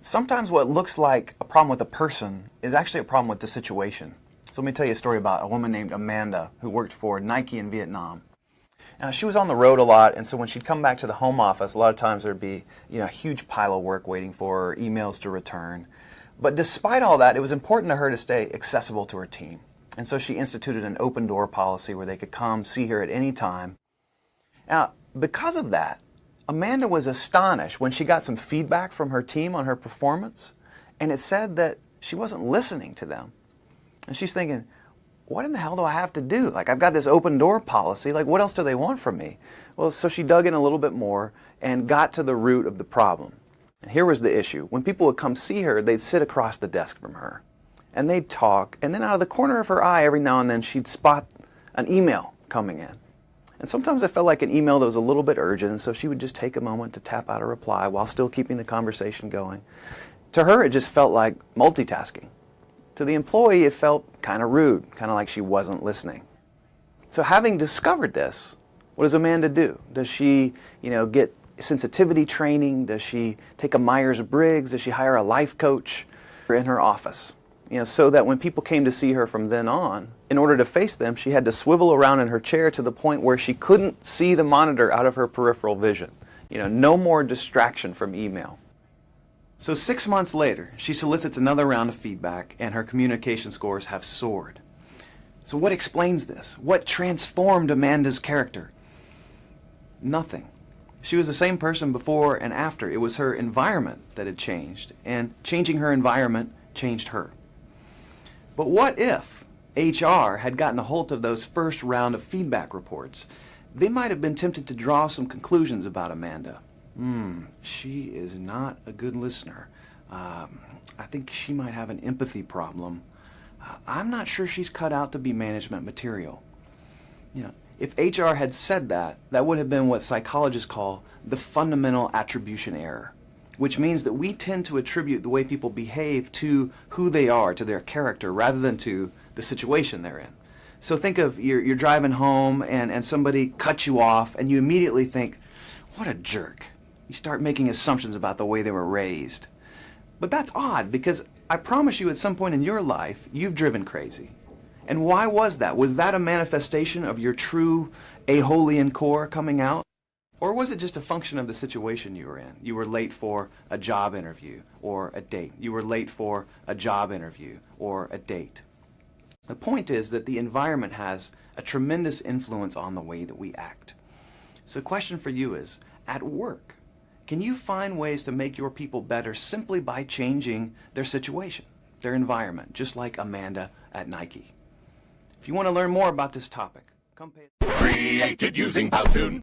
Sometimes what looks like a problem with a person is actually a problem with the situation. So let me tell you a story about a woman named Amanda who worked for Nike in Vietnam. Now, she was on the road a lot, and so when she'd come back to the home office, a lot of times there'd be a huge pile of work waiting for her, emails to return. But despite all that, it was important to her to stay accessible to her team. And so she instituted an open door policy where they could come see her at any time. Now, because of that, Amanda was astonished when she got some feedback from her team on her performance, and it said that she wasn't listening to them. And she's thinking, what in the hell do I have to do? Like, I've got this open door policy, like what else do they want from me? Well, so she dug in a little bit more and got to the root of the problem. And here was the issue. When people would come see her, they'd sit across the desk from her, and they'd talk, and then out of the corner of her eye, every now and then, she'd spot an email coming in. And sometimes it felt like an email that was a little bit urgent, so she would just take a moment to tap out a reply while still keeping the conversation going. To her, it just felt like multitasking. To the employee, it felt kind of rude, kind of like she wasn't listening. So having discovered this, what does Amanda do? Does she, get sensitivity training? Does she take a Myers-Briggs? Does she hire a life coach in her office? So that when people came to see her from then on, in order to face them, she had to swivel around in her chair to the point where she couldn't see the monitor out of her peripheral vision. No more distraction from email. So 6 months later, she solicits another round of feedback, and her communication scores have soared. So what explains this? What transformed Amanda's character? Nothing. She was the same person before and after. It was her environment that had changed, and changing her environment changed her. But what if HR had gotten a hold of those first round of feedback reports? They might have been tempted to draw some conclusions about Amanda. She is not a good listener. I think she might have an empathy problem. I'm not sure she's cut out to be management material. If HR had said that, that would have been what psychologists call the fundamental attribution error, which means that we tend to attribute the way people behave to who they are, to their character, rather than to the situation they're in. So think of you're driving home and somebody cuts you off, and you immediately think, what a jerk. You start making assumptions about the way they were raised. But that's odd, because I promise you at some point in your life, you've driven crazy. And why was that? Was that a manifestation of your true Aholian core coming out? Or was it just a function of the situation you were in? You were late for a job interview or a date. You were late for a job interview or a date. The point is that the environment has a tremendous influence on the way that we act. So the question for you is, at work, can you find ways to make your people better simply by changing their situation, their environment, just like Amanda at Nike? If you want to learn more about this topic, come pay. Created using Powtoon.